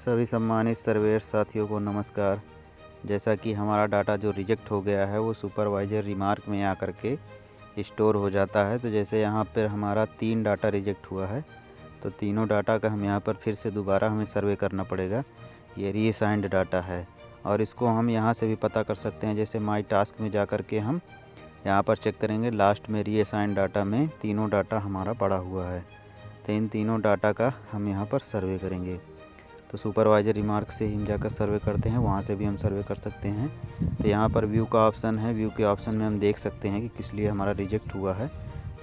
सभी सम्मानित सर्वेयर साथियों को नमस्कार। जैसा कि हमारा डाटा जो रिजेक्ट हो गया है वो सुपरवाइज़र रिमार्क में आकर के स्टोर हो जाता है। तो जैसे यहाँ पर हमारा 3 डाटा रिजेक्ट हुआ है, तो तीनों डाटा का हम यहाँ पर फिर से दोबारा हमें सर्वे करना पड़ेगा। ये रीअसाइंड डाटा है और इसको हम यहाँ से भी पता कर सकते हैं। जैसे माई टास्क में जा कर के हम यहाँ पर चेक करेंगे, लास्ट में रीअसाइंड डाटा में तीनों डाटा हमारा पड़ा हुआ है। तो इन तीनों डाटा का हम यहाँ पर सर्वे करेंगे। तो सुपरवाइज़र रिमार्क से ही हम जाकर सर्वे करते हैं, वहाँ से भी हम सर्वे कर सकते हैं। तो यहाँ पर व्यू का ऑप्शन है, व्यू के ऑप्शन में हम देख सकते हैं कि किस लिए हमारा रिजेक्ट हुआ है।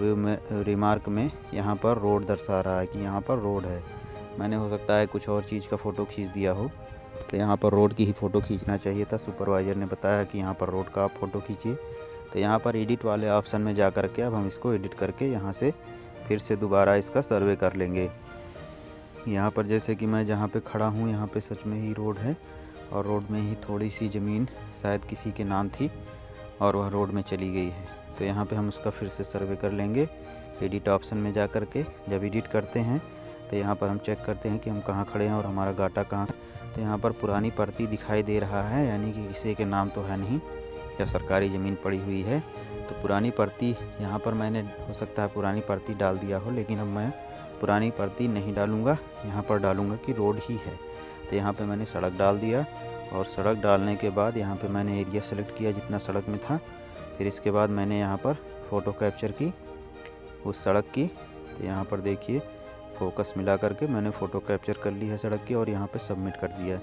व्यू में रिमार्क में यहाँ पर रोड दर्शा रहा है कि यहाँ पर रोड है। मैंने हो सकता है कुछ और चीज़ का फ़ोटो खींच दिया हो, तो यहाँ पर रोड की ही फ़ोटो खींचना चाहिए था। सुपरवाइज़र ने बताया कि यहाँ पर रोड का आप फ़ोटो खींचिए। तो यहाँ पर एडिट वाले ऑप्शन में जा कर के अब हम इसको एडिट करके यहाँ से फिर से दोबारा इसका सर्वे कर लेंगे। यहाँ पर जैसे कि मैं जहाँ पे खड़ा हूँ यहाँ पे सच में ही रोड है और रोड में ही थोड़ी सी ज़मीन शायद किसी के नाम थी और वह रोड में चली गई है। तो यहाँ पे हम उसका फिर से सर्वे कर लेंगे एडिट ऑप्शन में जा कर के। जब एडिट करते हैं तो यहाँ पर हम चेक करते हैं कि हम कहाँ खड़े हैं और हमारा डाटा कहाँ। तो यहाँ पर पुरानी प्रति दिखाई दे रहा है, यानी कि किसी के नाम तो है नहीं या सरकारी ज़मीन पड़ी हुई है। तो पुरानी प्रति यहाँ पर मैंने हो सकता है पुरानी प्रति डाल दिया हो, लेकिन अब मैं पुरानी प्रति नहीं डालूँगा, यहाँ पर डालूँगा कि रोड ही है। तो यहाँ पे मैंने सड़क डाल दिया और सड़क डालने के बाद यहाँ पे मैंने एरिया सेलेक्ट किया जितना सड़क में था। फिर इसके बाद मैंने यहाँ पर फ़ोटो कैप्चर की उस सड़क की। तो यहाँ पर देखिए फोकस मिला करके मैंने फ़ोटो कैप्चर कर ली है सड़क की और यहाँ पे सबमिट कर दिया।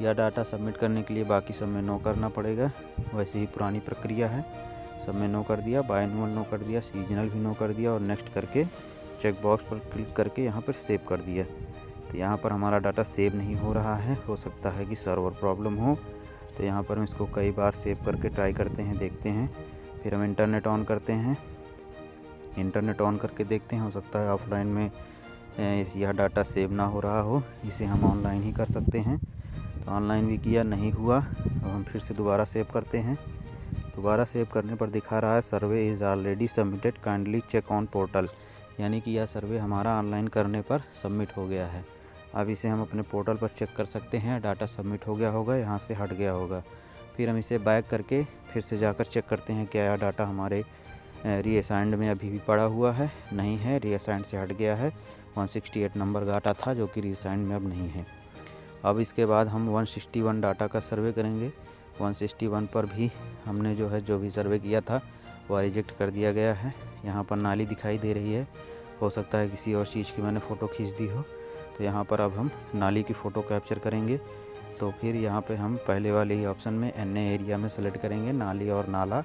यह डाटा सबमिट करने के लिए बाकी सब में नो करना पड़ेगा, वैसे ही पुरानी प्रक्रिया है। सब में नो कर दिया, बायनूअल नो कर दिया, सीजनल भी नो कर दिया और नेक्स्ट करके चेक बॉक्स पर क्लिक करके यहाँ पर सेव कर दिया। तो यहाँ पर हमारा डाटा सेव नहीं हो रहा है, हो सकता है कि सर्वर प्रॉब्लम हो। तो यहाँ पर हम इसको कई बार सेव करके ट्राई करते हैं, देखते हैं। फिर हम इंटरनेट ऑन करते हैं, इंटरनेट ऑन करके देखते हैं, हो सकता है ऑफलाइन में यह डाटा सेव ना हो रहा हो, इसे हम ऑनलाइन ही कर सकते हैं। तो ऑनलाइन भी किया, नहीं हुआ। अब हम फिर से दोबारा सेव करते हैं। दोबारा सेव करने पर दिखा रहा है survey is already submitted, kindly check on portal, यानी कि यह सर्वे हमारा ऑनलाइन करने पर सबमिट हो गया है। अब इसे हम अपने पोर्टल पर चेक कर सकते हैं, डाटा सबमिट हो गया होगा, यहाँ से हट गया होगा। फिर हम इसे बैक करके फिर से जाकर चेक करते हैं क्या यह डाटा हमारे रीअसाइंड में अभी भी पड़ा हुआ है। नहीं है, रीअसाइंड से हट गया है। 168 नंबर डाटा था जो कि रीअसाइंड में अब नहीं है। अब इसके बाद हम 161 डाटा का सर्वे करेंगे। 161 पर भी हमने जो भी सर्वे किया था वह रिजेक्ट कर दिया गया है। यहाँ पर नाली दिखाई दे रही है, हो सकता है किसी और चीज़ की मैंने फ़ोटो खींच दी हो। तो यहाँ पर अब हम नाली की फ़ोटो कैप्चर करेंगे। तो फिर यहाँ पे हम पहले वाले ही ऑप्शन में एन एरिया में सेलेक्ट करेंगे नाली और नाला।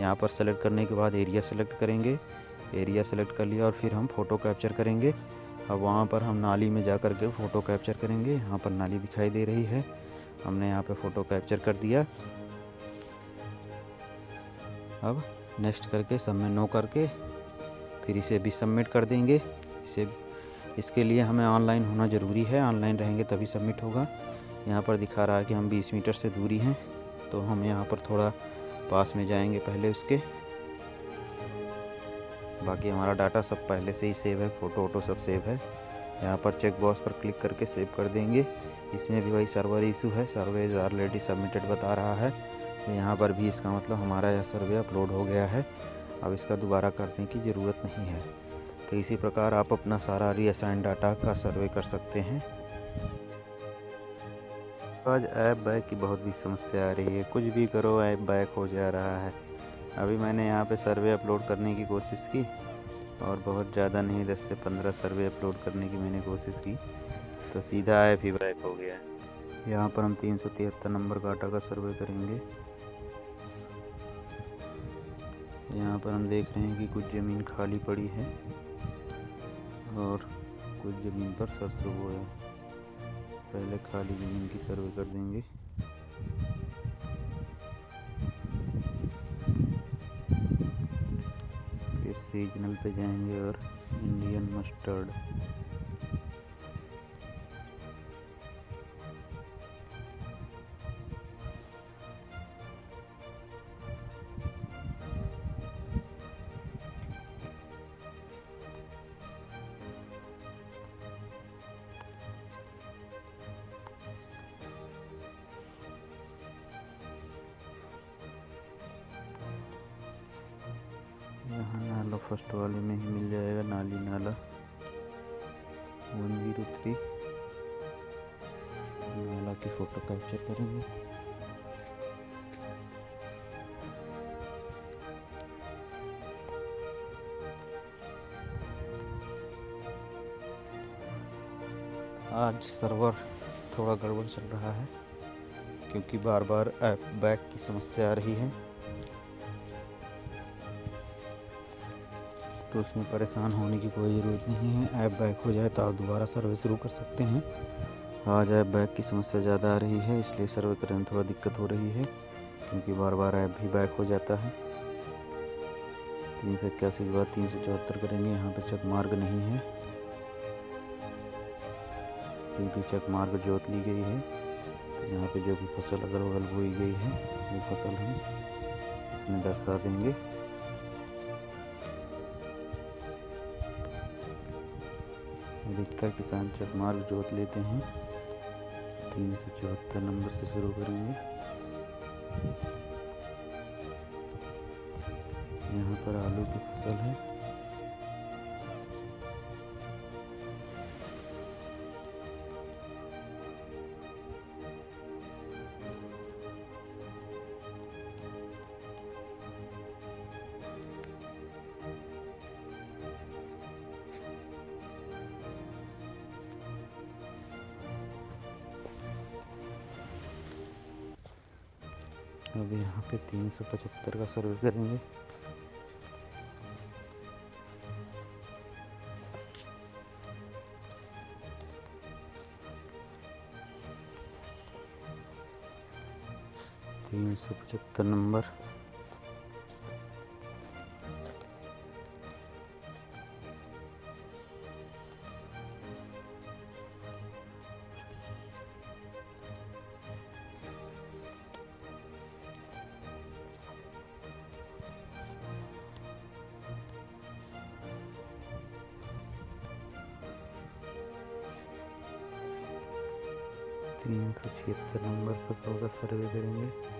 यहाँ पर सेलेक्ट करने के बाद एरिया सेलेक्ट करेंगे, एरिया सेलेक्ट कर लिया और फिर हम फ़ोटो कैप्चर करेंगे। अब वहाँ पर हम नाली में जा कर के फ़ोटो कैप्चर करेंगे। यहाँ पर नाली दिखाई दे रही है, हमने यहाँ पे फ़ोटो कैप्चर कर दिया। अब नेक्स्ट करके सब में नो करके फिर इसे भी सबमिट कर देंगे। इसके लिए हमें ऑनलाइन होना ज़रूरी है, ऑनलाइन रहेंगे तभी सबमिट होगा। यहाँ पर दिखा रहा है कि हम 20 मीटर से दूरी हैं, तो हम यहाँ पर थोड़ा पास में जाएंगे पहले उसके। बाकी हमारा डाटा सब पहले से ही सेव है, फ़ोटो वोटो सब सेव है। यहाँ पर चेक बॉक्स पर क्लिक करके सेव कर देंगे। इसमें भी वही सर्वर इशू है, सर्वे इज़ ऑलरेडी सबमिटेड बता रहा है। तो यहाँ पर भी इसका मतलब हमारा यह सर्वे अपलोड हो गया है, अब इसका दोबारा करने की ज़रूरत नहीं है। तो इसी प्रकार आप अपना सारा रीअसाइन डाटा का सर्वे कर सकते हैं। आज ऐप बैक की बहुत भी समस्या आ रही है, कुछ भी करो ऐप बैक हो जा रहा है। अभी मैंने यहाँ पे सर्वे अपलोड करने की कोशिश की और बहुत ज़्यादा नहीं, 10 से 15 सर्वे अपलोड करने की मैंने कोशिश की, तो सीधा ऐप ही बैक हो गया। यहाँ पर हम 373 नंबर डाटा का सर्वे करेंगे। यहाँ पर हम देख रहे हैं कि कुछ ज़मीन खाली पड़ी है और कुछ ज़मीन पर सरसों बोया। पहले खाली ज़मीन की सर्वे कर देंगे। फिर सीजनल पे जाएंगे और इंडियन मस्टर्ड। फर्स्ट वाले में ही मिल जाएगा, नाली नाला 103 नाला की फ़ोटो कैप्चर करेंगे। आज सर्वर थोड़ा गड़बड़ चल रहा है क्योंकि बार बार ऐप बैक की समस्या आ रही है, तो उसमें परेशान होने की कोई ज़रूरत नहीं है। ऐप बैक हो जाए तो आप दोबारा सर्वे शुरू कर सकते हैं। आज ऐप बैक की समस्या ज़्यादा आ रही है, इसलिए सर्वे करने में थोड़ा दिक्कत हो रही है क्योंकि बार बार ऐप भी बैक हो जाता है। 381 के बाद 374 करेंगे। यहाँ पे चेक मार्ग नहीं है क्योंकि चेक मार्ग जोत ली गई है। तो यहाँ पे जो भी फसल अगल बगल बोई गई है वो फसल हम इसमें दर्शा देंगे। अधिकतर किसान चेक मार्ग जोत लेते हैं। 374 नंबर से शुरू करेंगे। यहाँ पर आलू की फसल है। अब यहाँ पे 375 का सर्वे करेंगे। नंबर 376 नंबर फसल का सर्वे करेंगे।